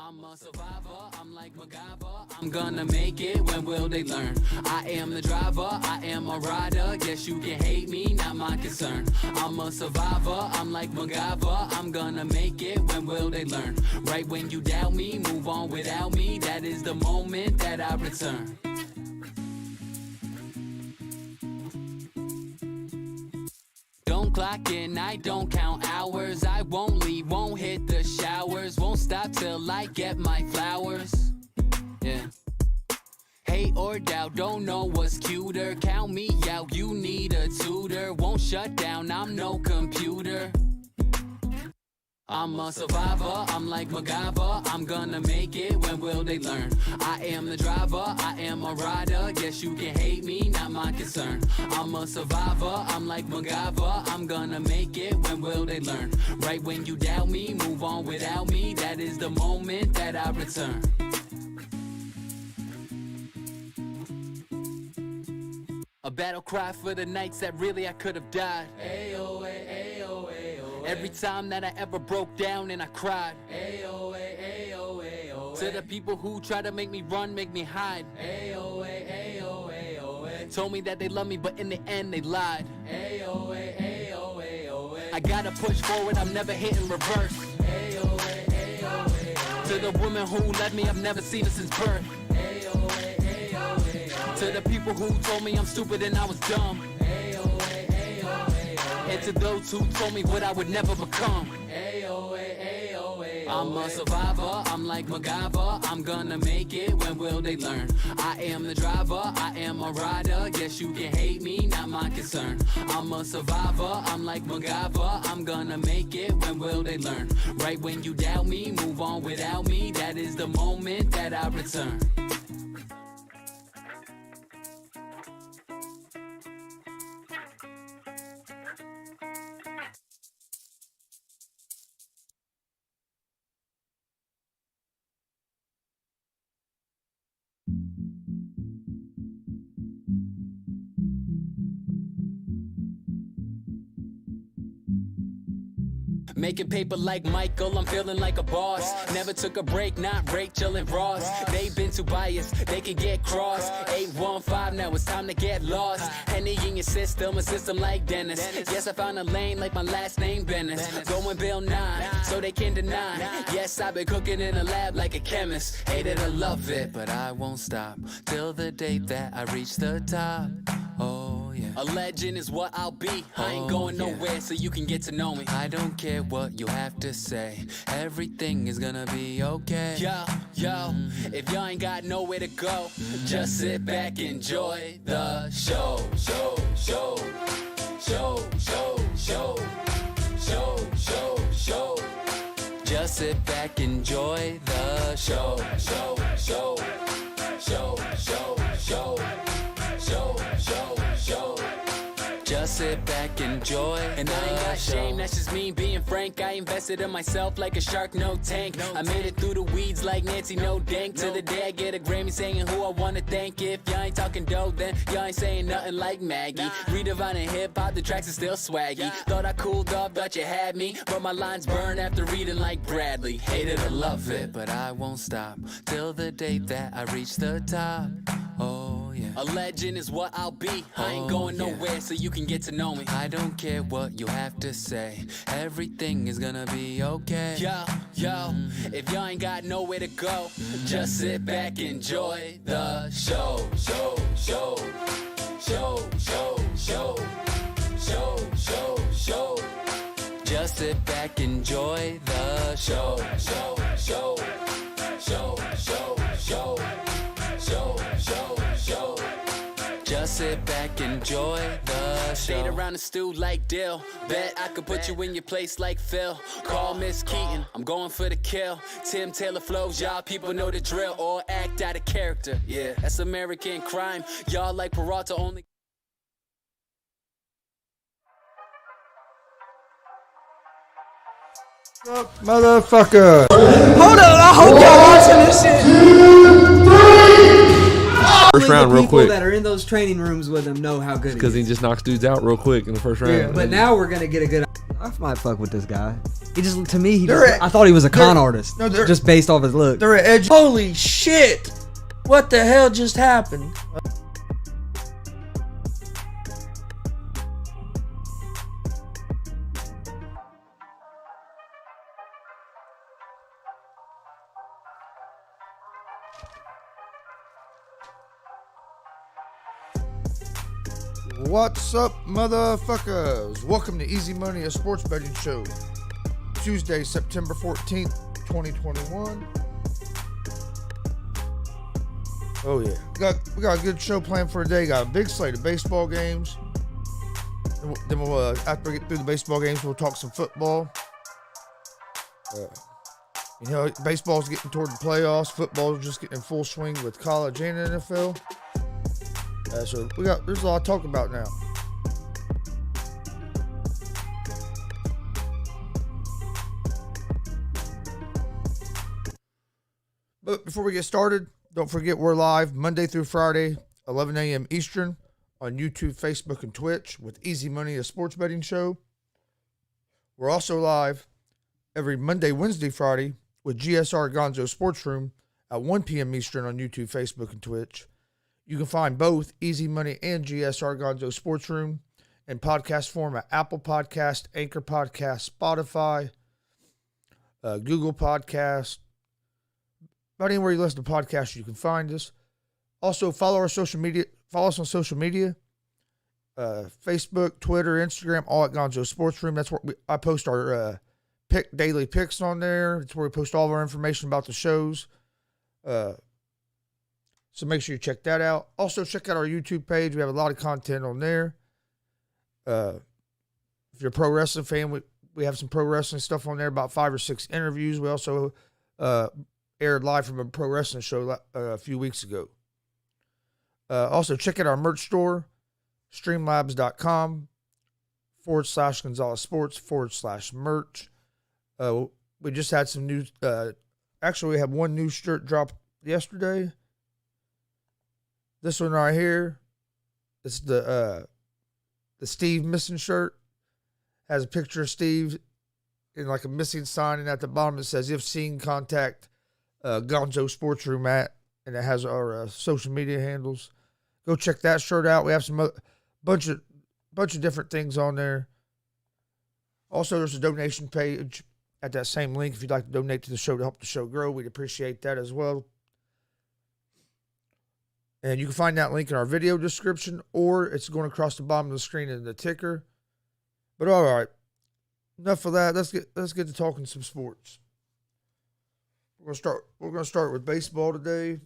I'm a survivor, I'm like MacGyver. I'm gonna make it, when will they learn? I am the driver, I am a rider. Guess you can hate me, not my concern. I'm a survivor, I'm like MacGyver. I'm gonna make it, when will they learn? Right when you doubt me, move on without me. That is the moment that I return. Don't clock in, I don't count hours. I won't leave, won't hit the showers. Won't stop till I get my flowers. Yeah. Hate or doubt, don't know what's cuter. Count me out, you need a tutor. Won't shut down, I'm no computer. I'm a survivor, I'm like MacGyver. I'm gonna make it, when will they learn? I am the driver, I am a rider. Guess you can hate me, not my concern. I'm a survivor, I'm like MacGyver. I'm gonna make it, when will they learn? Right when you doubt me, move on without me. That is the moment that I return. A battle cry for the nights that really I could have died. Ayo, ayo, ayo. Every time that I ever broke down and I cried. Ayo, ayo, ayo. To the people who try to make me run, make me hide. Ayo, ayo, ayo. Told me that they love me, but in the end they lied. Ayo, ayo, ayo. I gotta push forward, I'm never hitting reverse. Ayo, ayo, ayo. To the woman who left me, I've never seen her since birth. Ayo, ayo, ayo. To the people who told me I'm stupid and I was dumb. Ayo, ayo, ayo. And to those who told me what I would never become. Ayo, ayo, ayo. I'm a survivor, I'm like MacGyver. I'm gonna make it, when will they learn? I am the driver, I am a rider. Guess you can hate me, not my concern. I'm a survivor, I'm like MacGyver. I'm gonna make it, when will they learn? Right when you doubt me, move on without me. That is the moment that I return. Making paper like Michael, I'm feeling like a boss. Never took a break, not Rachel and Ross. They've been too biased, they can get crossed. 815, now it's time to get lost. Henny in your system, a system like Dennis. Yes, I found a lane like my last name Bennis. Going Bill 9, so they can deny. Yes, I've been cooking in a lab like a chemist. Hate it or love it, but I won't stop till the day that I reach the top. Oh yeah. A legend is what I'll be. I ain't going nowhere, so you can get to know me. I don't care what you have to say. Everything is gonna be okay. Yo, if y'all ain't got nowhere to go, just sit back, enjoy the show. Just sit back, enjoy the show. Just sit back, enjoy. And I ain't got shame, that's just me being frank. I invested in myself like a shark, no tank. I made it through the weeds like Nancy, no dank. Till the day I get a Grammy saying who I wanna thank. If y'all ain't talking dope, then y'all ain't saying nothing like Maggie. Redefining hip-hop, the tracks are still swaggy. Thought I cooled off, thought you had me, but my lines burn after reading like Bradley. Hate it or love it, but I won't stop till the day that I reach the top. Oh yeah. A legend is what I'll be. I ain't going nowhere, so you can get to know me. I don't care what you have to say. Everything is gonna be okay. Yo, if y'all ain't got nowhere to go, just sit back, enjoy the show. Just sit back, enjoy the show. Just sit back, enjoy the show. Stayed around the stew like Dill. Bet I could put you in your place like Phil. Call Miss Keaton, I'm going for the kill. Tim Taylor flows, y'all people know the drill. Or act out of character, yeah, that's American crime. Y'all like Peralta only. Motherfucker! Hold on, I hope y'all watching this shit. First round, real quick. People that are in those training rooms with him know how good he is. Because he just knocks dudes out real quick in the first round. Yeah, but now we're gonna get a good. I might fuck with this guy. He just, to me, I thought he was a con artist. No, just based off his look. They're at edge. Holy shit! What the hell just happened? What's up, motherfuckers? Welcome to Easy Money, a sports betting show. Tuesday, September 14th, 2021. Oh yeah, we got a good show planned for today. Got a big slate of baseball games. Then we'll after we get through the baseball games, we'll talk some football. Baseball's getting toward the playoffs. Football's just getting in full swing with college and NFL. So there's a lot to talk about now. But before we get started, don't forget we're live Monday through Friday, 11 a.m. Eastern on YouTube, Facebook, and Twitch with Easy Money, a sports betting show. We're also live every Monday, Wednesday, Friday with GSR Gonzo Sports Room at 1 p.m. Eastern on YouTube, Facebook, and Twitch. You can find both Easy Money and GSR Gonzo Sports Room in podcast form at Apple Podcast, Anchor Podcast, Spotify, Google Podcast. About anywhere you listen to podcasts, you can find us. Also, follow us on social media. Facebook, Twitter, Instagram, all at Gonzo Sports Room. That's where I post our daily picks on there. It's where we post all of our information about the shows. So make sure you check that out. Also, check out our YouTube page. We have a lot of content on there. If you're a pro wrestling fan, we have some pro wrestling stuff on there, about 5 or 6 interviews. We also aired live from a pro wrestling show a few weeks ago. Also, check out our merch store, streamlabs.com/Gonzalez Sports/merch. We just had some new, actually we had one new shirt drop yesterday. This one right here, it's the Steve missing shirt. Has a picture of Steve in like a missing sign, and at the bottom it says, "If seen, contact Gonzo Sports Room at," and it has our social media handles. Go check that shirt out. We have some bunch of different things on there. Also, there's a donation page at that same link if you'd like to donate to the show to help the show grow. We'd appreciate that as well. And you can find that link in our video description, or it's going across the bottom of the screen in the ticker. But all right, enough of that. Let's get to talking some sports. We're gonna start with baseball today.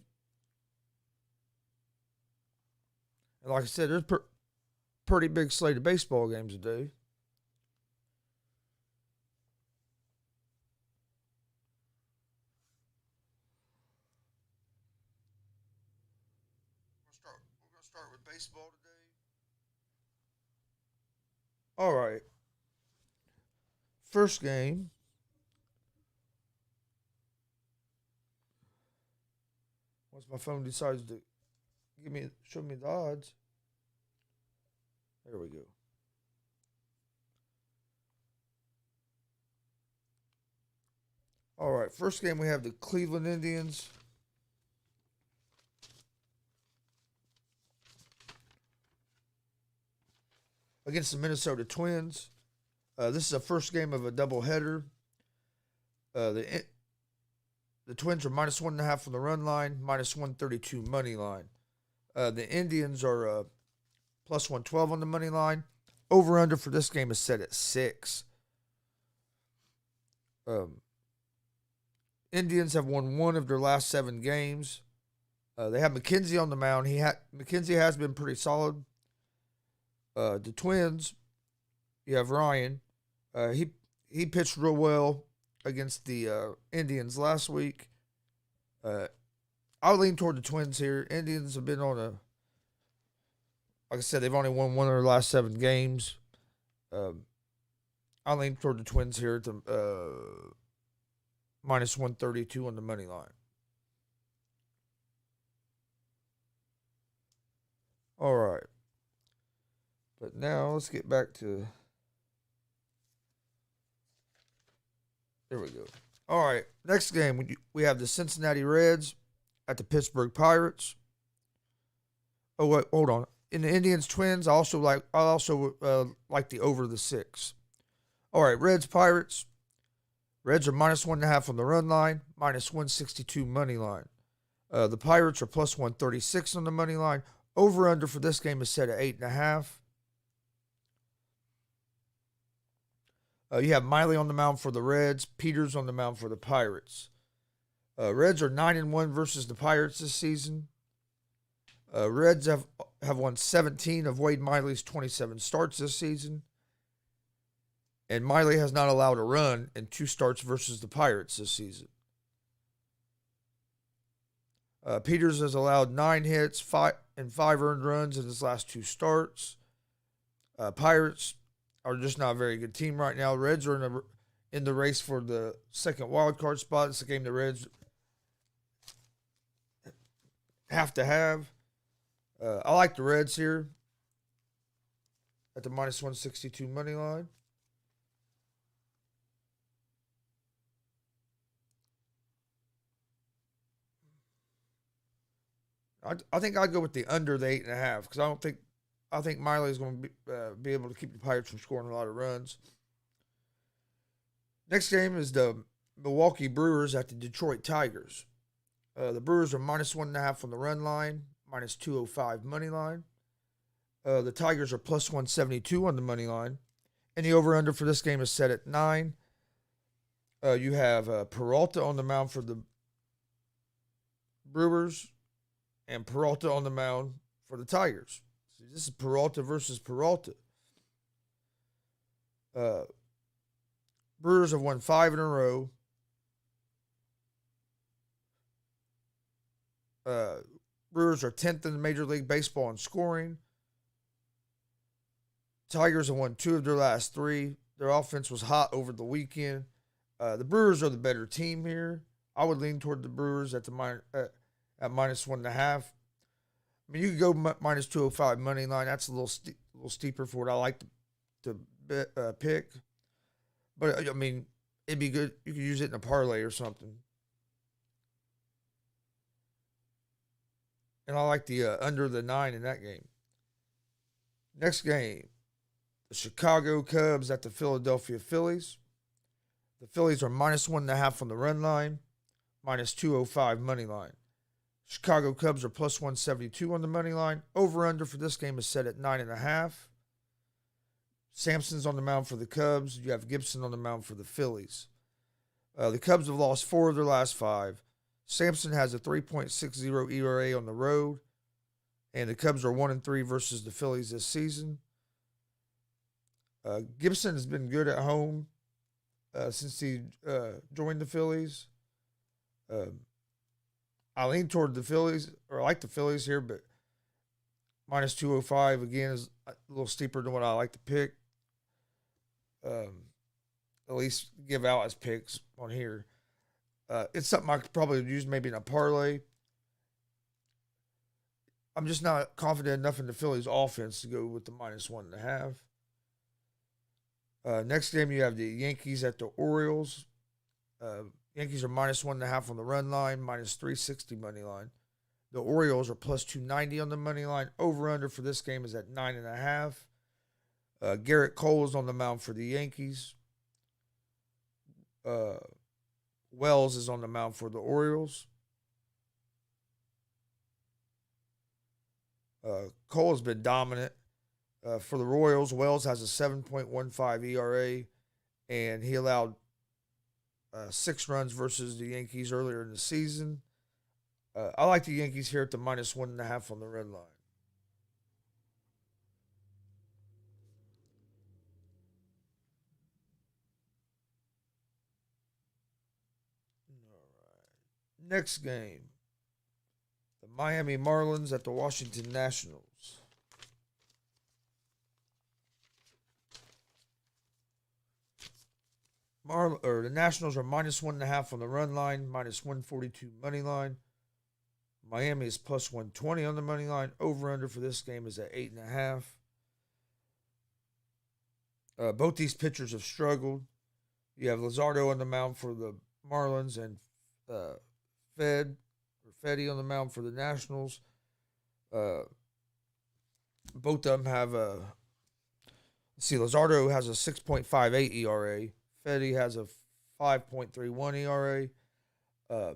And like I said, there's pretty big slate of baseball games today. We're gonna start with baseball today. All right. First game. Once my phone decides to show me the odds. There we go. All right, first game we have the Cleveland Indians against the Minnesota Twins. This is the first game of a doubleheader. The Twins are -1.5 on the run line, -132 money line. The Indians are +112 on the money line. Over-under for this game is set at 6. Indians have won 1 of their last 7 games. They have McKenzie on the mound. McKenzie has been pretty solid. The Twins, you have Ryan. He pitched real well against the Indians last week. I'll lean toward the Twins here. Indians have been on like I said, they've only won 1 of their last 7 games. I'll lean toward the Twins here at the -132 on the money line. All right. But now let's get back to There we go. All right. Next game, we have the Cincinnati Reds at the Pittsburgh Pirates. Oh, wait, hold on. In the Indians Twins, I also like the over the 6. All right, Reds Pirates. Reds are minus 1.5 on the run line, minus 162 money line. The Pirates are plus 136 on the money line. Over under for this game is set at 8.5. You have Miley on the mound for the Reds, Peters on the mound for the Pirates. Reds are 9-1 versus the Pirates this season. Reds have won 17 of Wade Miley's 27 starts this season. And Miley has not allowed a run in 2 starts versus the Pirates this season. Peters has allowed 9 hits, 5 earned runs in his last 2 starts. Pirates are just not a very good team right now. Reds are in the race for the second wild card spot. It's a game the Reds have to have. I like the Reds here at the minus 162 money line. I think I'd go with the under the 8.5 because I think Miley is going to be able to keep the Pirates from scoring a lot of runs. Next game is the Milwaukee Brewers at the Detroit Tigers. The Brewers are minus 1.5 on the run line, minus 205 money line. The Tigers are plus 172 on the money line. And the over-under for this game is set at 9. You have Peralta on the mound for the Brewers and Peralta on the mound for the Tigers. So this is Peralta versus Peralta. Brewers have won 5 in a row. Brewers are 10th in the Major League Baseball in scoring. Tigers have won 2 of their last 3. Their offense was hot over the weekend. The Brewers are the better team here. I would lean toward the Brewers at minus 1.5. I mean, you could go minus 205 money line. That's a little steeper for what I like to pick. But, I mean, it'd be good. You could use it in a parlay or something. And I like the under the 9 in that game. Next game, the Chicago Cubs at the Philadelphia Phillies. The Phillies are minus 1.5 on the run line, minus 205 money line. Chicago Cubs are plus 172 on the money line. Over-under for this game is set at 9.5. Sampson's on the mound for the Cubs. You have Gibson on the mound for the Phillies. The Cubs have lost 4 of their last 5. Sampson has a 3.60 ERA on the road, and the Cubs are 1-3 versus the Phillies this season. Gibson has been good at home since he joined the Phillies. I lean toward the Phillies, or I like the Phillies here, but minus 205 again is a little steeper than what I like to pick. At least give out as picks on here. It's something I could probably use maybe in a parlay. I'm just not confident enough in the Phillies offense to go with the minus 1.5. Next game, you have the Yankees at the Orioles. Yankees are minus 1.5 on the run line, minus 360 money line. The Orioles are plus 290 on the money line. Over-under for this game is at 9.5. Garrett Cole is on the mound for the Yankees. Wells is on the mound for the Orioles. Cole has been dominant. For the Royals, Wells has a 7.15 ERA, and he allowed 6 runs versus the Yankees earlier in the season. I like the Yankees here at the minus 1.5 on the run line. Next game, the Miami Marlins at the Washington Nationals. The Nationals are minus 1.5 on the run line, minus 142 money line. Miami is plus 120 on the money line. Over-under for this game is at 8.5. Both these pitchers have struggled. You have Luzardo on the mound for the Marlins and Fedde on the mound for the Nationals. Both of them have Luzardo has a 6.58 ERA. Fedde has a 5.31 ERA. I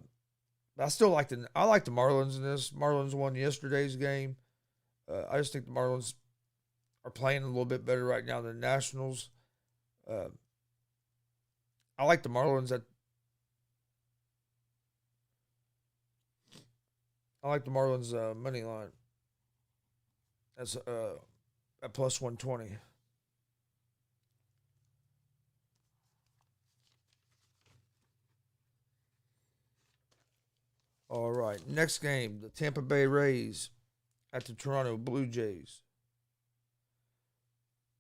like the Marlins in this. Marlins won yesterday's game. I just think the Marlins are playing a little bit better right now than the Nationals. I like the Marlins money line. That's at plus 120. All right, next game, the Tampa Bay Rays at the Toronto Blue Jays.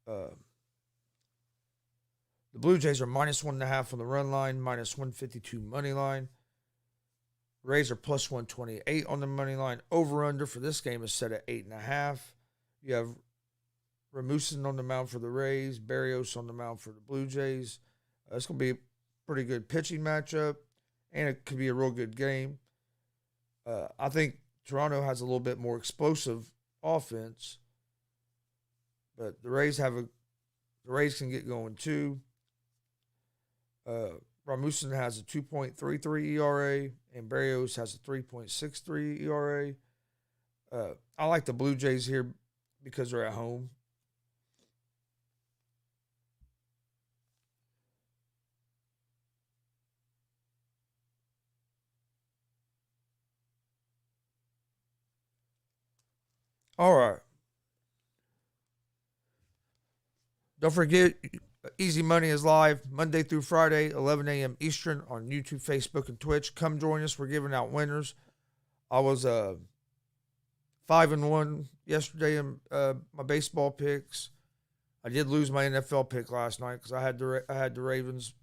The Blue Jays are minus 1.5 on the run line, minus 152 money line. Rays are plus 128 on the money line. Over-under for this game is set at 8.5. You have Rasmussen on the mound for the Rays, Berrios on the mound for the Blue Jays. It's going to be a pretty good pitching matchup, and it could be a real good game. I think Toronto has a little bit more explosive offense, but the Rays can get going too. Rasmussen has a 2.33 ERA, and Berrios has a 3.63 ERA. I like the Blue Jays here because they're at home. All right. Don't forget, Easy Money is live Monday through Friday, 11 a.m. Eastern on YouTube, Facebook, and Twitch. Come join us. We're giving out winners. I was 5-1 yesterday in my baseball picks. I did lose my NFL pick last night because I had the Ravens.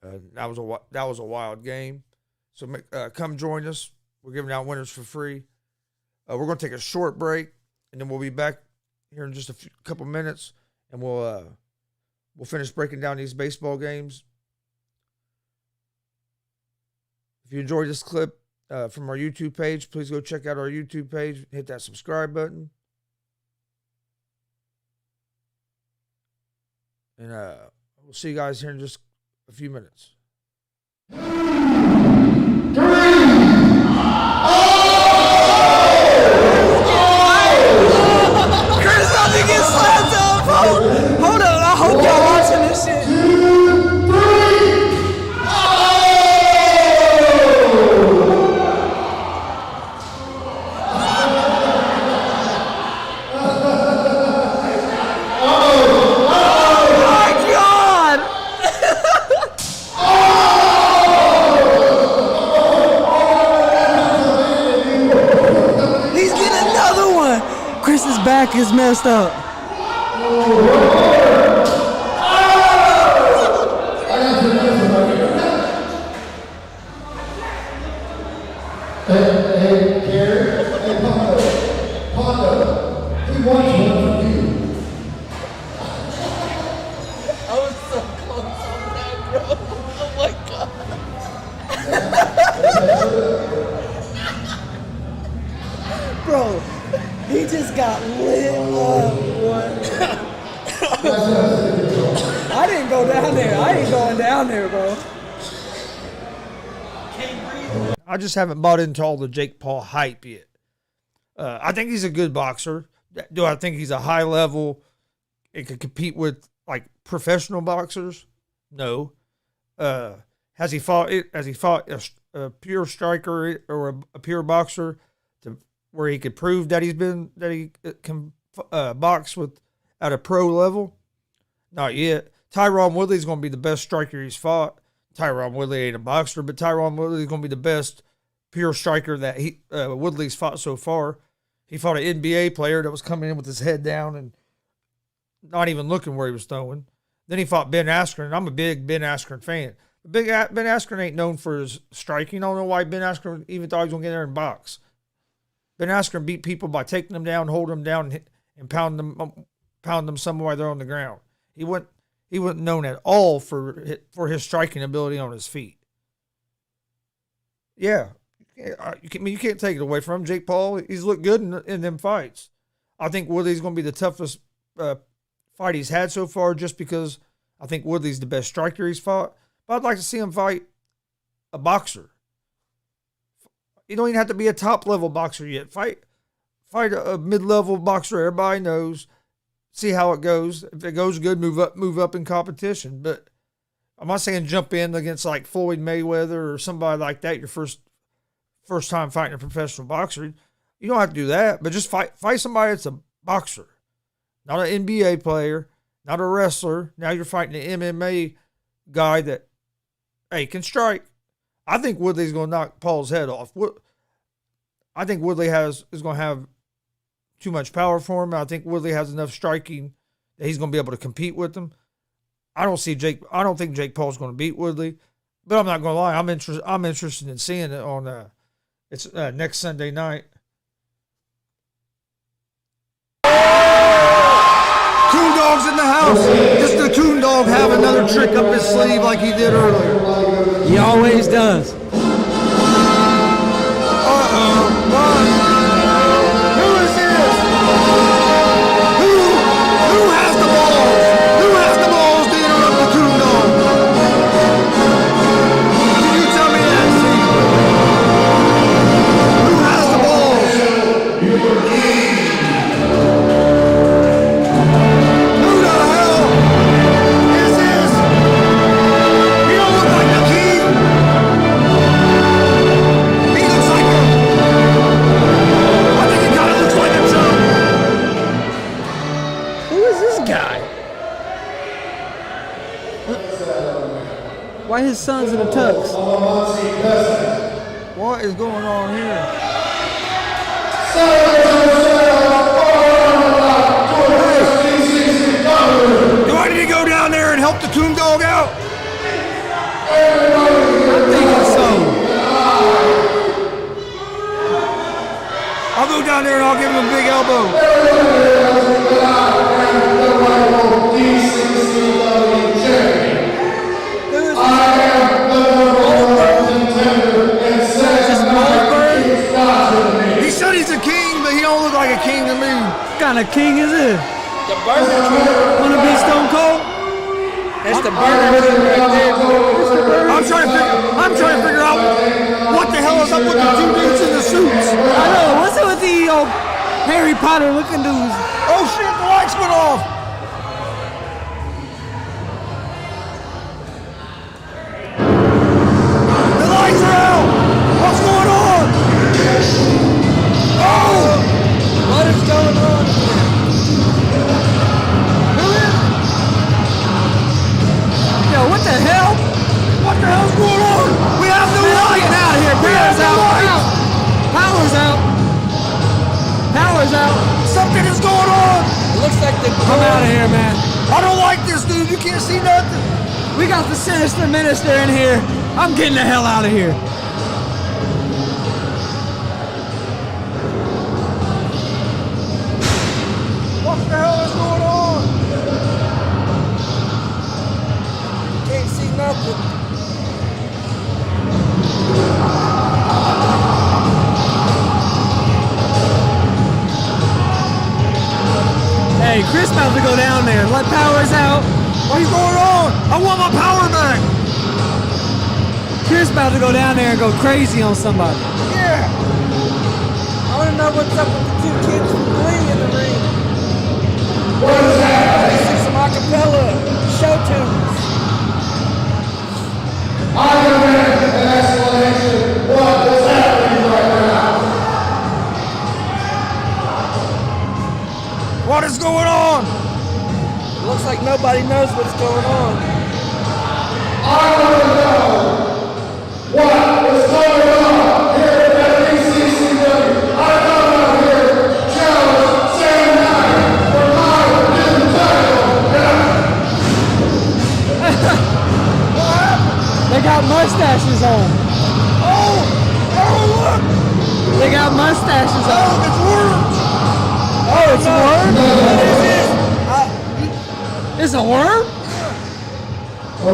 That was a wild game. So come join us. We're giving out winners for free. We're going to take a short break, and then we'll be back here in just a couple minutes, and we'll finish breaking down these baseball games. If you enjoyed this clip from our YouTube page, please go check out our YouTube page. Hit that subscribe button. And we'll see you guys here in just a few minutes. Chris about to get slapped up. Hold on, I hope y'all watching this shit. Chris's back is messed up. Hey, Gary. Hey, Pondo. He wants one from you. I was so close on that, bro. Oh my god. Bro, he just got lit up. I didn't go down there. I ain't going down there, bro. I just haven't bought into all the Jake Paul hype yet. I think he's a good boxer. Do I think he's a high level and can compete with like professional boxers? No. Has he fought a pure striker or a pure boxer to where he could prove that he can box with at a pro level? Not yet. Tyron Woodley's going to be the best striker he's fought. Tyron Woodley ain't a boxer, but Tyron Woodley's going to be the best pure striker that Woodley's fought so far. He fought an NBA player that was coming in with his head down and not even looking where he was throwing. Then he fought Ben Askren, and I'm a big Ben Askren fan. Ben Askren ain't known for his striking. I don't know why Ben Askren even thought he was going to get there and box. Ben Askren beat people by taking them down, holding them down, and pounding them somewhere they're on the ground. He he wasn't known at all for his striking ability on his feet. Yeah, you can't take it away from him. Jake Paul, he's looked good in them fights. I think Woodley's going to be the toughest fight he's had so far, just because I think Woodley's the best striker he's fought. But I'd like to see him fight a boxer. You don't even have to be a top-level boxer yet. Fight a mid-level boxer everybody knows. See how it goes. If it goes good, move up in competition. But I'm not saying jump in against like Floyd Mayweather or somebody like that. Your first time fighting a professional boxer. You don't have to do that, but just fight somebody that's a boxer, not an NBA player, not a wrestler. Now you're fighting an MMA guy that, hey, can strike. I think Woodley's going to knock Paul's head off. I think Woodley is going to have too much power for him. I think Woodley has enough striking that he's going to be able to compete with him. I don't think Jake Paul's going to beat Woodley, but I'm not going to lie. I'm interested in seeing it on it's next Sunday night. Coon Dog's in the house. Just the Coon Dog have another trick up his sleeve like he did earlier. He always does. Who is this? Who has the balls? Who has the balls to interrupt the Coon Dog? Can you tell me that, Steve? Who has the balls? Who the hell is this? He don't look like the king. He looks like him. I think he kind of looks like himself. Who is this guy? Why his son's in a tux? What is going on here? Do I need to go down there and help the Coon Dog out? I'm thinking so. I'll go down there and I'll give him a big elbow. He said he's a king, but he don't look like a king to me. What kind of king is this? The Burger King. Wanna be Stone Cold? That's the Burger King right there. I'm trying to figure out what the hell is up with the two dudes in the suits. I know. What's up with the Harry Potter looking dudes? Oh shit, the lights went off. The lights are out. What's going on? Oh! What is going on here? Yo, what the hell? What the hell's going on? We have no light. Get out of here. We have Power's no out. light. Power's out. Power's out. Something is going on. It looks like the I'm out of here, man. I don't like this, dude. You can't see nothing. We got the sinister minister in here. I'm getting the hell out of here. What the hell is going on? Can't see nothing. Hey, Chris about to go down there. Let Power's out. What is going on? I want my power back. Chris about to go down there and go crazy on somebody. Yeah. I want to know what's up with the two kids from Glee in the ring. What is that? They sing some acapella show tunes. I demand an explanation. What is happening right now? What is going on? It looks like nobody knows what's going on. I want to know what is going on here at BCCW. I come out here to challenge Sam Knight for my new title. They got mustaches on. Oh, look. They got mustaches on. Oh, it's worms. Oh, it's a worm? What is this? It's a worm? Oh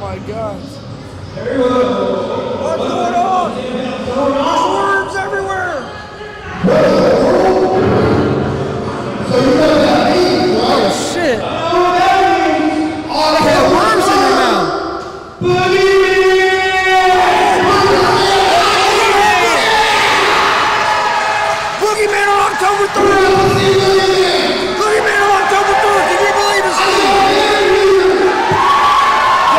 my gosh. What's going on? There's worms everywhere. Oh shit. They have worms in their mouth. Boogeyman on October 3rd. Boogeyman on October 3rd. Can you believe this?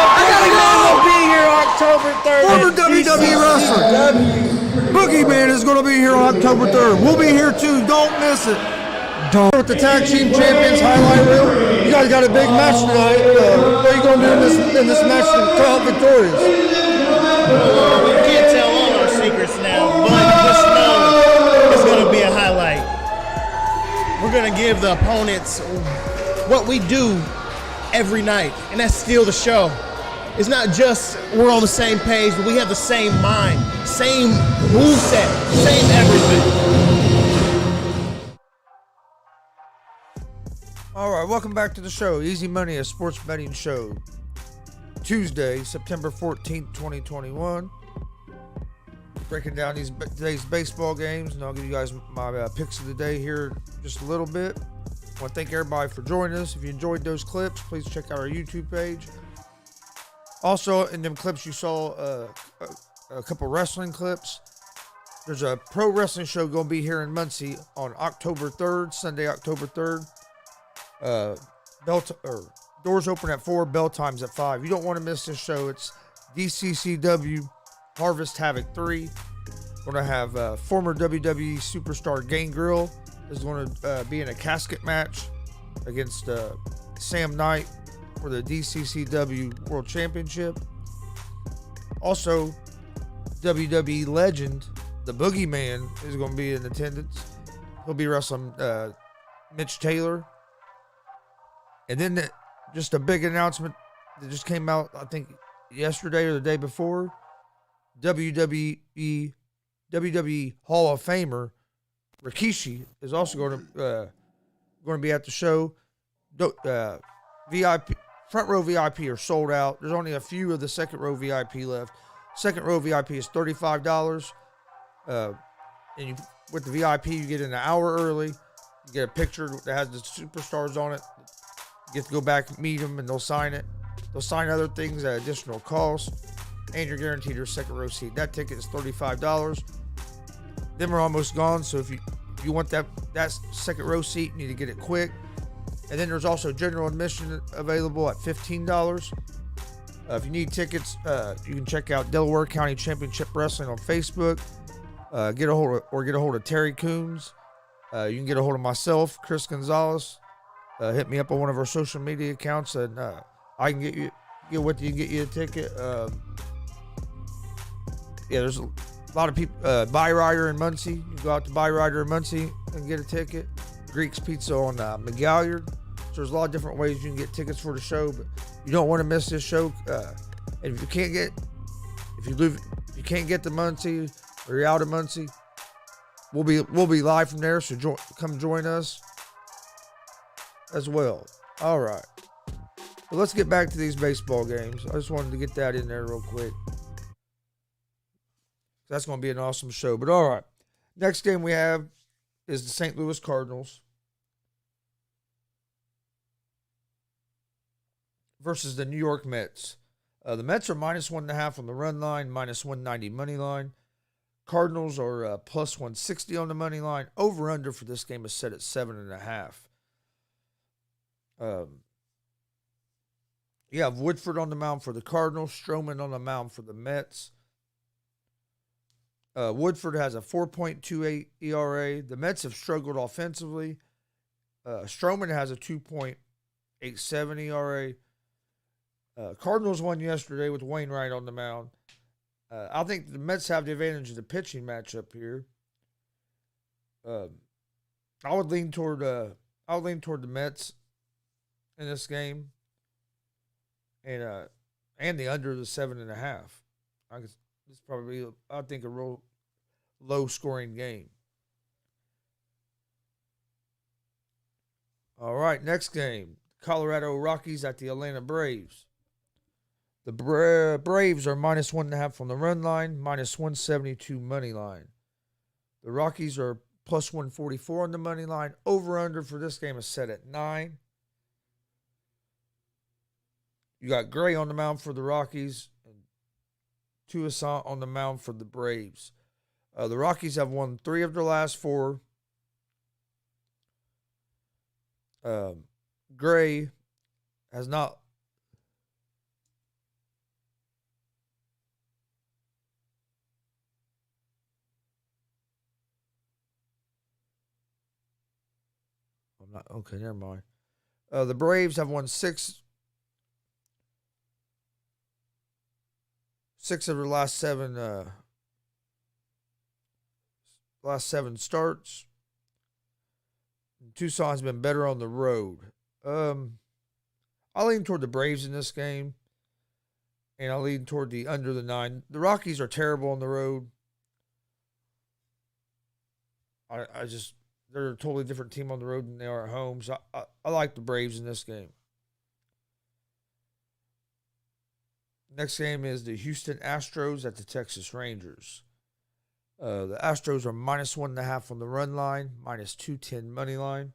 I gotta go. Will be here October 3rd. Former WWE wrestler Boogeyman is going to be here on October 3rd. We'll be here too. Don't miss it. With the tag team champions highlight reel. You guys got a big match tonight. What are you going to do in this match to come out victorious? We can't tell all our secrets now, but just know it's going to be a highlight. We're going to give the opponents what we do every night, and that's steal the show. It's not just we're on the same page, but we have the same mind, same moveset, same everything. All right, welcome back to the show. Easy Money, a sports betting show. Tuesday, September 14th, 2021. Breaking down today's baseball games, and I'll give you guys my picks of the day here in just a little bit. I want to thank everybody for joining us. If you enjoyed those clips, please check out our YouTube page. Also, in them clips, you saw a couple wrestling clips. There's a pro wrestling show going to be here in Muncie on October 3rd, Sunday, October 3rd. Doors open at 4, bell times at 5. You don't want to miss this show. It's DCCW Harvest Havoc 3. We're going to have former WWE superstar Gangrel is going to be in a casket match against Sam Knight for the DCCW World Championship. Also, WWE legend, the Boogeyman, is going to be in attendance. He'll be wrestling Mitch Taylor. And then just a big announcement that just came out, I think, yesterday or the day before. WWE Hall of Famer Rikishi is also going to be at the show. VIP front row VIP are sold out. There's only a few of the second row VIP left. Second row VIP is $35. And with the VIP, you get in an hour early. You get a picture that has the superstars on it. You get to go back, meet them, and they'll sign it. They'll sign other things at additional cost, and you're guaranteed your second row seat. That ticket is $35. Them are almost gone, so if you want that second row seat, you need to get it quick. And then there's also general admission available at $15. If you need tickets, you can check out Delaware County Championship Wrestling on Facebook. Get a hold of Terry Coons. You can get a hold of myself, Chris Gonzalez. Hit me up on one of our social media accounts, and I can get with you and get you a ticket. There's a lot of people. Byrider in Muncie. You can go out to Byrider in Muncie and get a ticket. Greek's Pizza on McGalliard. So there's a lot of different ways you can get tickets for the show, but you don't want to miss this show. And if you can't get to Muncie or you're out of Muncie, we'll be live from there. So come join us as well. All right. Well, let's get back to these baseball games. I just wanted to get that in there real quick. That's going to be an awesome show. But all right. Next game we have is the St. Louis Cardinals versus the New York Mets. The Mets are -1.5 on the run line, -190 money line. Cardinals are +160 on the money line. Over/under for this game is set at 7.5. You have Woodford on the mound for the Cardinals, Stroman on the mound for the Mets. Woodford has a 4.28 ERA. The Mets have struggled offensively. Stroman has a 2.87 ERA. Cardinals won yesterday with Wainwright on the mound. I think the Mets have the advantage of the pitching matchup here. I would lean toward the Mets in this game, and the under the 7.5. It's probably, I think, a real low scoring game. All right, next game. Colorado Rockies at the Atlanta Braves. The Braves are minus 1.5 on the run line, minus 172 money line. The Rockies are plus 144 on the money line. Over under for this game is set at 9. You got Gray on the mound for the Rockies and Toussaint on the mound for the Braves. The Rockies have won 3 of their last 4. Gray has not. I'm not okay. Never mind. The Braves have won 6 of their last 7 starts. Toussaint has been better on the road. I lean toward the Braves in this game, and I lean toward the under the 9. The Rockies are terrible on the road. They're a totally different team on the road than they are at home. So I like the Braves in this game. Next game is the Houston Astros at the Texas Rangers. The Astros are minus 1.5 on the run line, minus 210 money line.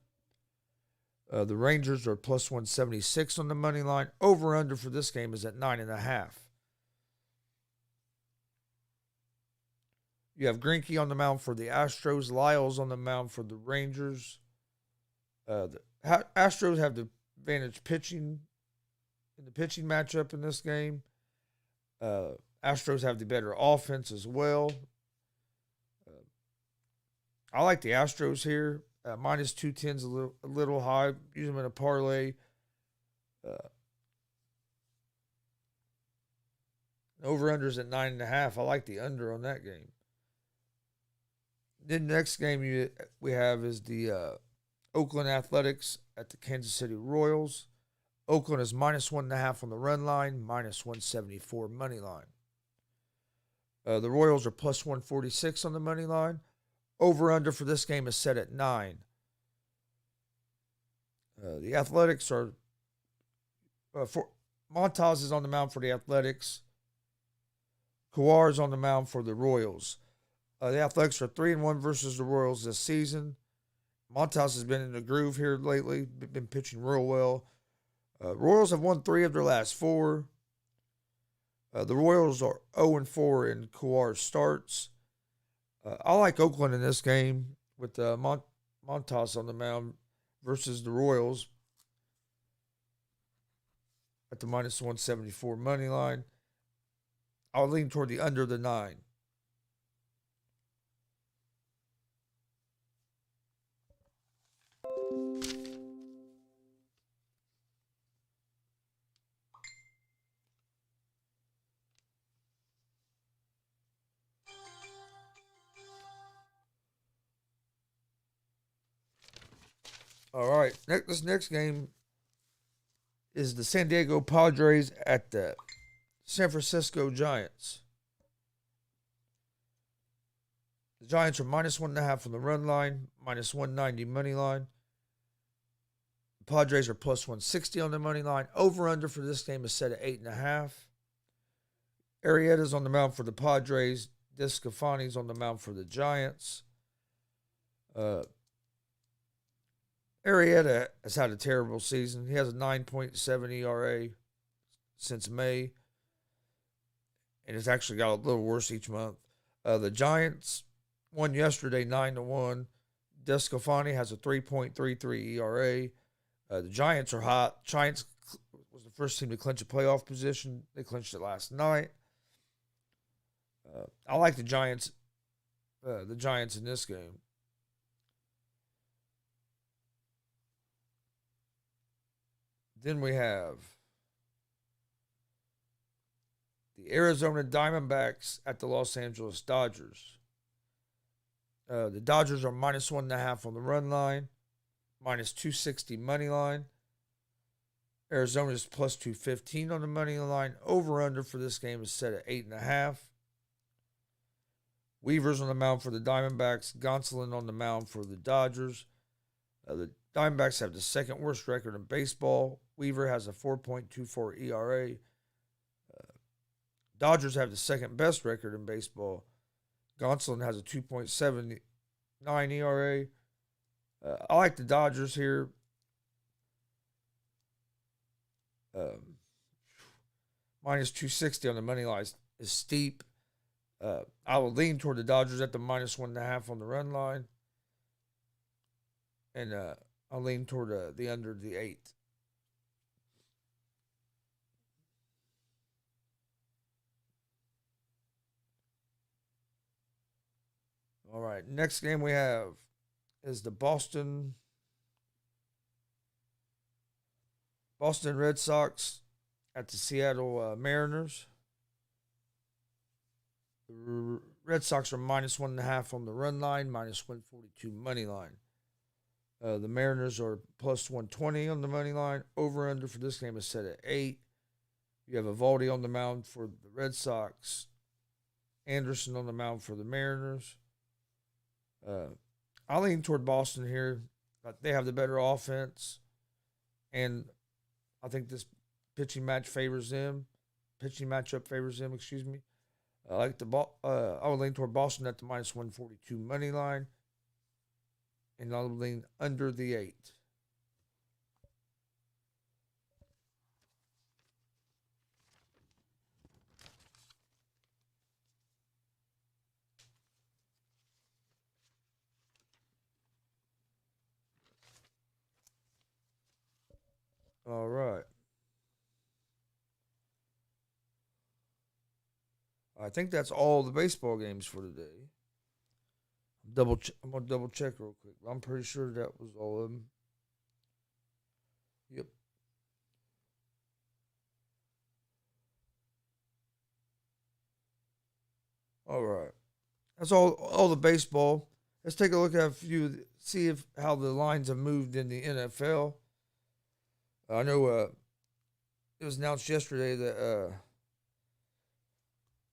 The Rangers are plus 176 on the money line. Over under for this game is at 9.5. You have Greinke on the mound for the Astros, Lyles on the mound for the Rangers. The Astros have the advantage pitching in the pitching matchup in this game. Astros have the better offense as well. I like the Astros here. Minus 210 is a little high. Use them in a parlay. Over-unders at 9.5. I like the under on that game. Then the next game we have is the Oakland Athletics at the Kansas City Royals. Oakland is minus 1.5 on the run line, minus 174 money line. The Royals are plus 146 on the money line. Over-under for this game is set at 9. The Athletics are... Montas is on the mound for the Athletics. Kowar is on the mound for the Royals. The Athletics are 3-1 versus the Royals this season. Montas has been in the groove here lately, been pitching real well. Royals have won 3 of their last 4. The Royals are 0-4 in Kowar's starts. I like Oakland in this game with Montas on the mound versus the Royals at the minus 174 money line. I'll lean toward the under the 9. All right, this next game is the San Diego Padres at the San Francisco Giants. The Giants are minus 1.5 on the run line, minus 190 money line. The Padres are plus 160 on the money line. Over-under for this game is set at 8.5. Arrieta's on the mound for the Padres. Descafani's on the mound for the Giants. Arrieta has had a terrible season. He has a 9.7 ERA since May, and it's actually got a little worse each month. The Giants won yesterday 9-1. Descafani has a 3.33 ERA. The Giants are hot. Giants was the first team to clinch a playoff position. They clinched it last night. I like the Giants. The Giants in this game. Then we have the Arizona Diamondbacks at the Los Angeles Dodgers. The Dodgers are minus 1.5 on the run line, minus 260 money line. Arizona is plus 215 on the money line. Over-under for this game is set at 8.5. Weaver's on the mound for the Diamondbacks. Gonsolin on the mound for the Dodgers. The Diamondbacks have the second worst record in baseball. Weaver has a 4.24 ERA. Dodgers have the second best record in baseball. Gonsolin has a 2.79 ERA. I like the Dodgers here. Minus 260 on the money line is steep. I will lean toward the Dodgers at the minus 1.5 on the run line. And I'll lean toward the under the 8. All right, next game we have is the Boston Red Sox at the Seattle Mariners. The Red Sox are minus 1.5 on the run line, minus 142 money line. The Mariners are plus 120 on the money line. Over under for this game is set at 8. You have Eovaldi on the mound for the Red Sox. Anderson on the mound for the Mariners. I lean toward Boston here. They have the better offense. And I think this pitching matchup favors them. Excuse me. I like I would lean toward Boston at the minus 142 money line. And I'll lean under the 8. All right. I think that's all the baseball games for today. I'm gonna double check real quick. I'm pretty sure that was all of them. Yep. All right. That's all the baseball. Let's take a look at see how the lines have moved in the NFL. I know it was announced yesterday that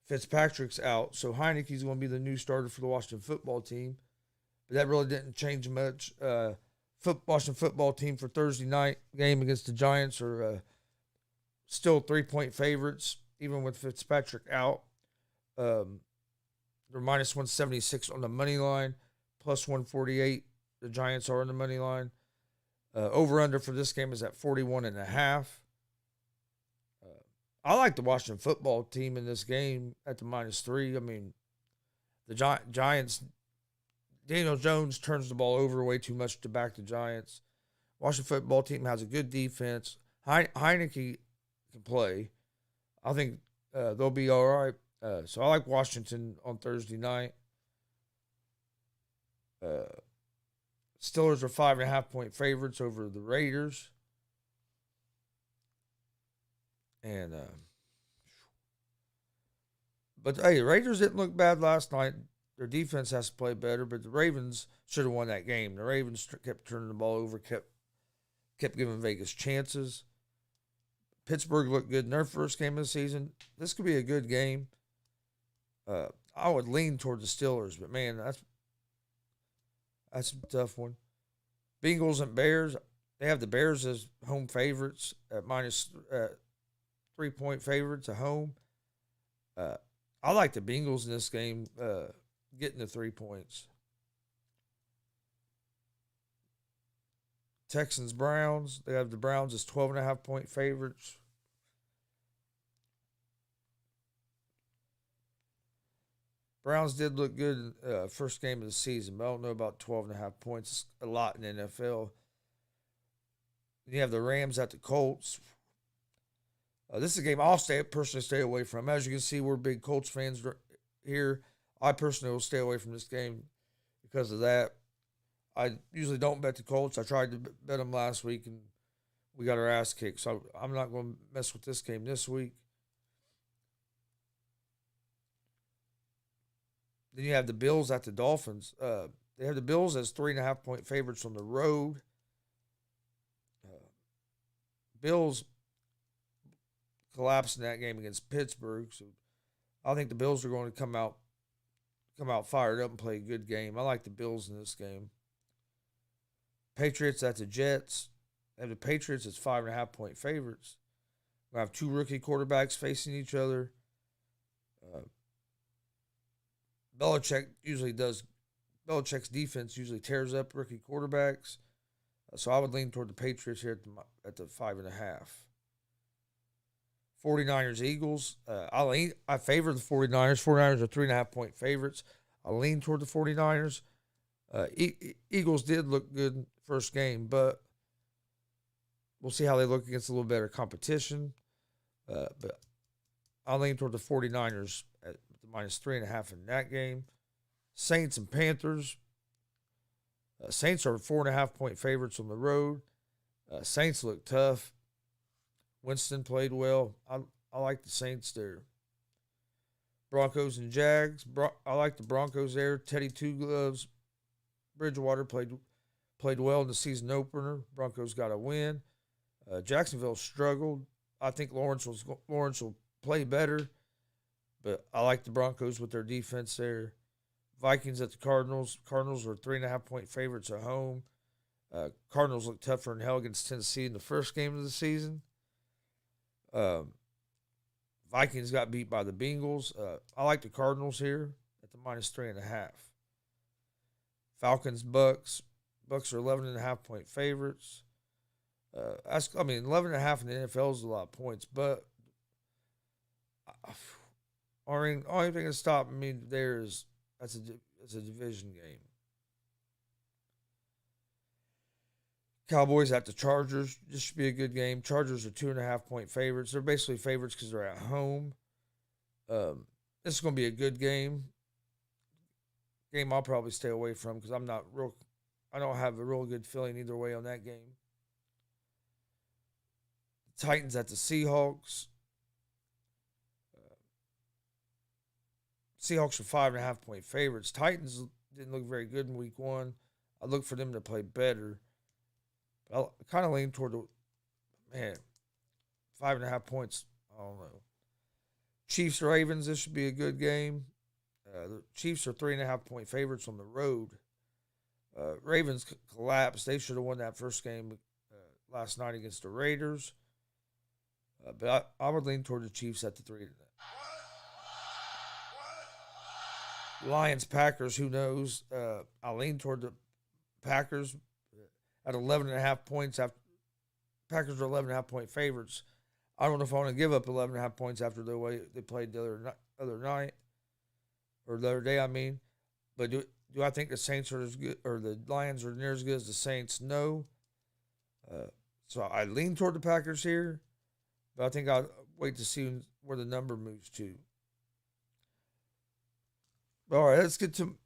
Fitzpatrick's out, so Heineke's going to be the new starter for the Washington football team. But that really didn't change much. Washington football team for Thursday night game against the Giants are still 3-point favorites, even with Fitzpatrick out. They're minus 176 on the money line, plus 148. The Giants are on the money line. Over-under for this game is at 41.5. I like the Washington football team in this game at the minus 3. I mean, the Giants, Daniel Jones turns the ball over way too much to back the Giants. Washington football team has a good defense. Heineke can play. I think they'll be all right. So I like Washington on Thursday night. Steelers are 5.5-point favorites over the Raiders. And but hey, Raiders didn't look bad last night. Their defense has to play better, but the Ravens should have won that game. The Ravens kept turning the ball over, kept giving Vegas chances. Pittsburgh looked good in their first game of the season. This could be a good game. I would lean toward the Steelers, but man, that's a tough one. Bengals and Bears. They have the Bears as home favorites at minus 3-point favorites at home. I like the Bengals in this game getting the 3 points. Texans, Browns. They have the Browns as 12.5-point favorites. Browns did look good first game of the season, but I don't know about 12.5 points. It's a lot in the NFL. You have the Rams at the Colts. This is a game I'll personally stay away from. As you can see, we're big Colts fans here. I personally will stay away from this game because of that. I usually don't bet the Colts. I tried to bet them last week, and we got our ass kicked. So I'm not going to mess with this game this week. Then you have the Bills at the Dolphins. They have the Bills as 3.5-point favorites on the road. Bills collapsed in that game against Pittsburgh, so I think the Bills are going to come out fired up and play a good game. I like the Bills in this game. Patriots at the Jets. And the Patriots is 5.5-point favorites. We have two rookie quarterbacks facing each other. Belichick's defense usually tears up rookie quarterbacks. So I would lean toward the Patriots here at the 5.5. 49ers, Eagles. I favor the 49ers. 49ers are 3.5-point favorites. I lean toward the 49ers. Eagles did look good first game, but we'll see how they look against a little better competition. But I'll lean toward the 49ers at the -3.5 in that game. Saints and Panthers. Saints are 4.5-point favorites on the road. Saints look tough. Winston played well. I like the Saints there. Broncos and Jags. I like the Broncos there. Teddy Two Gloves. Bridgewater played well in the season opener. Broncos got a win. Jacksonville struggled. I think Lawrence will play better, but I like the Broncos with their defense there. Vikings at the Cardinals. Cardinals are 3.5-point favorites at home. Cardinals look tougher than hell against Tennessee in the first game of the season. Vikings got beat by the Bengals. I like the Cardinals here at the -3.5. Falcons, Bucks. Bucks are 11.5-point favorites. 11.5 in the NFL is a lot of points, but only thing that's stopping me there is that's a division game. Cowboys at the Chargers. This should be a good game. Chargers are 2.5-point favorites. They're basically favorites because they're at home. This is going to be a good game. Game I'll probably stay away from because I don't have a real good feeling either way on that game. Titans at the Seahawks. Seahawks are 5.5-point favorites. Titans didn't look very good in week one. I look for them to play better. I kind of lean toward 5.5 points. I don't know. Chiefs Ravens. This should be a good game. The Chiefs are 3.5-point favorites on the road. Ravens collapsed. They should have won that first game last night against the Raiders. But I would lean toward the Chiefs at the 3. Lions Packers. Who knows? I lean toward the Packers at 11.5 points. Packers are 11.5-point favorites. I don't know if I want to give up 11.5 points after the way they played the other night or the other day. I mean, but do I think the Saints are as good or the Lions are near as good as the Saints? No. So I lean toward the Packers here, but I think I'll wait to see where the number moves to. All right, let's get to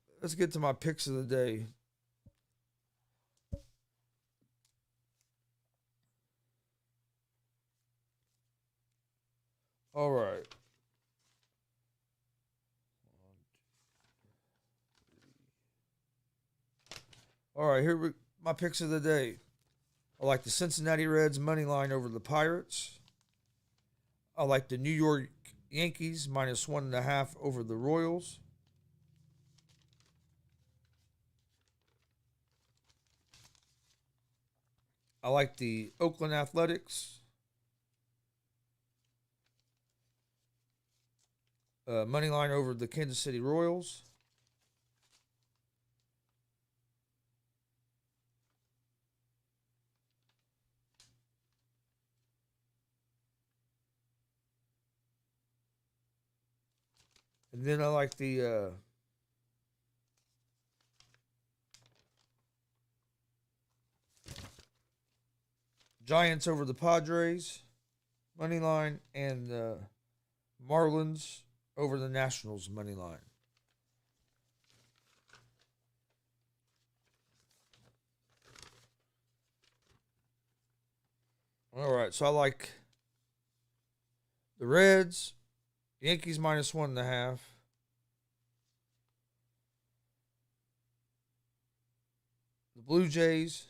my picks of the day. All right. All right, my picks of the day. I like the Cincinnati Reds money line over the Pirates. I like the New York Yankees -1.5 over the Royals. I like the Oakland Athletics money line over the Kansas City Royals. And then I like the Giants over the Padres money line and the Marlins over the Nationals money line. All right, so I like the Reds, Yankees -1.5. The Blue Jays,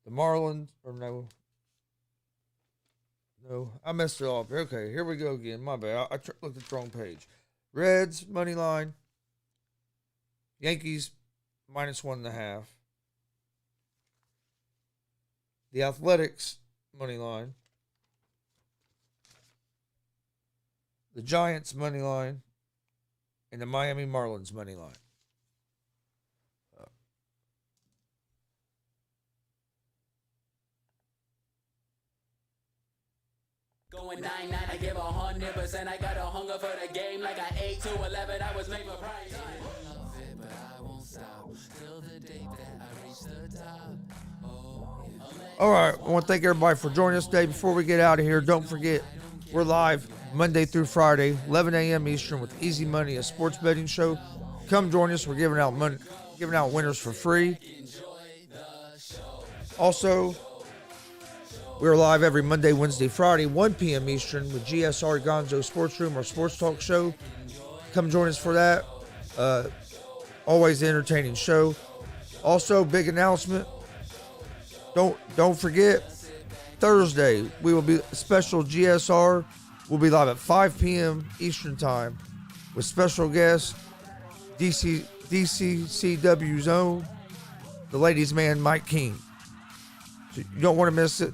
the Marlins, or no, I messed it up. Okay, here we go again. My bad. I looked at the wrong page. Reds money line, Yankees -1.5. The Athletics money line. The Giants money line. And the Miami Marlins money line. Going 9-9, I give 100%. I got a hunger for the game like I 8 to 11. I was made for prime time. Love it, but I won't stop till the day that I reach the top. Oh, yeah. All right, I want to thank everybody for joining us today. Before we get out of here, don't forget, we're live Monday through Friday, 11 a.m. Eastern with Easy Money, a sports betting show. Come join us. We're giving out money, giving out winners for free. Also, we're live every Monday, Wednesday, Friday, 1 p.m. Eastern with GSR Gonzo Sports Room, our sports talk show. Come join us for that. Always an entertaining show. Also, big announcement. Don't forget, Thursday, we will be special GSR. We'll be live at 5 p.m. Eastern time with special guest, DCCW Zone, the ladies' man, Mike King. So you don't want to miss it.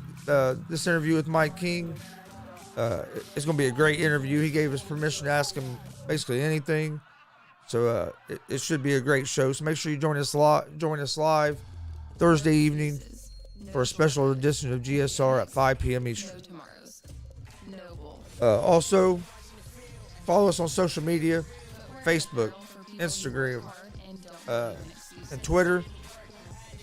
This interview with Mike King. It's going to be a great interview. He gave us permission to ask him basically anything. So it should be a great show. So make sure you join us live Thursday evening for a special edition of GSR at 5 p.m. Eastern. Also, follow us on social media, Facebook, Instagram, and Twitter.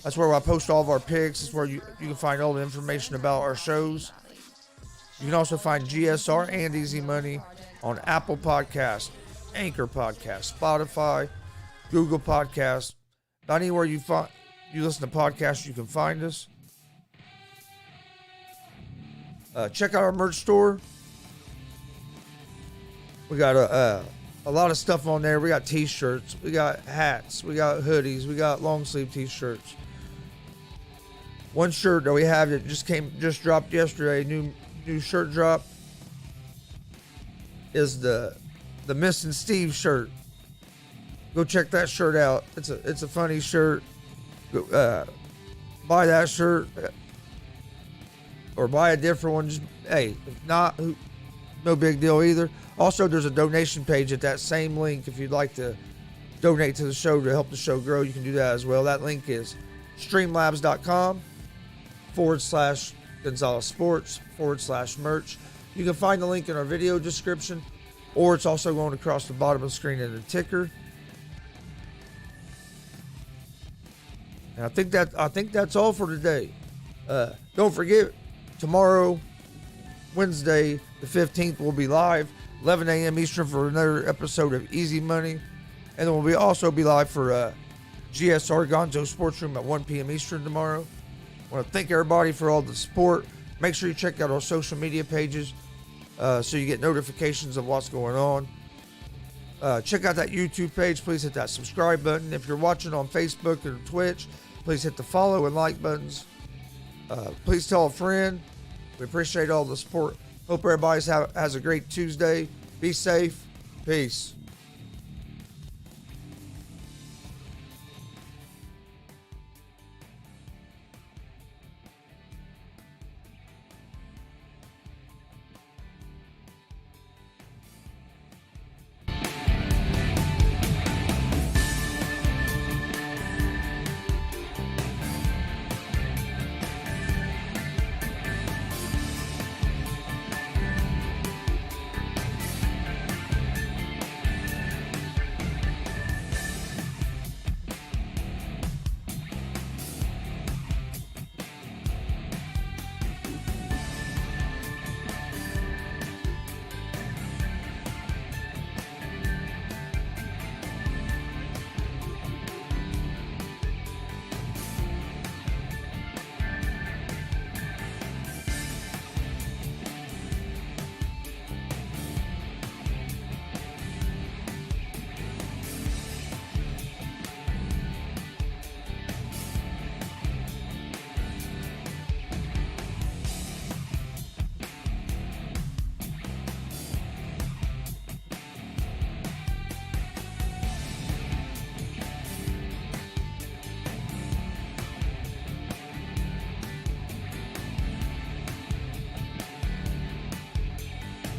That's where I post all of our picks. It's where you can find all the information about our shows. You can also find GSR and Easy Money on Apple Podcasts, Anchor Podcasts, Spotify, Google Podcasts. Not anywhere you listen to podcasts, you can find us. Check out our merch store. We got a lot of stuff on there. We got t-shirts, we got hats, we got hoodies, we got long sleeve t-shirts. One shirt that we have that just dropped yesterday, new shirt drop, is the Missing Steve shirt. Go check that shirt out. It's a funny shirt. Go, buy that shirt or buy a different one. Just, hey, if not, no big deal either. Also, there's a donation page at that same link. If you'd like to donate to the show to help the show grow, you can do that as well. That link is streamlabs.com/Gonzalez Sports/merch. You can find the link in our video description, or it's also going across the bottom of the screen in the ticker. And I think that's all for today. Don't forget, tomorrow, Wednesday the 15th, we'll be live 11 a.m. Eastern for another episode of Easy Money. And then we'll also be live for GSR Gonzo Sports Room at 1 p.m. Eastern tomorrow. I want to thank everybody for all the support. Make sure you check out our social media pages so you get notifications of what's going on. Check out that YouTube page. Please hit that subscribe button. If you're watching on Facebook or Twitch, please hit the follow and like buttons. Please tell a friend. We appreciate all the support. Hope everybody has a great Tuesday. Be safe. Peace.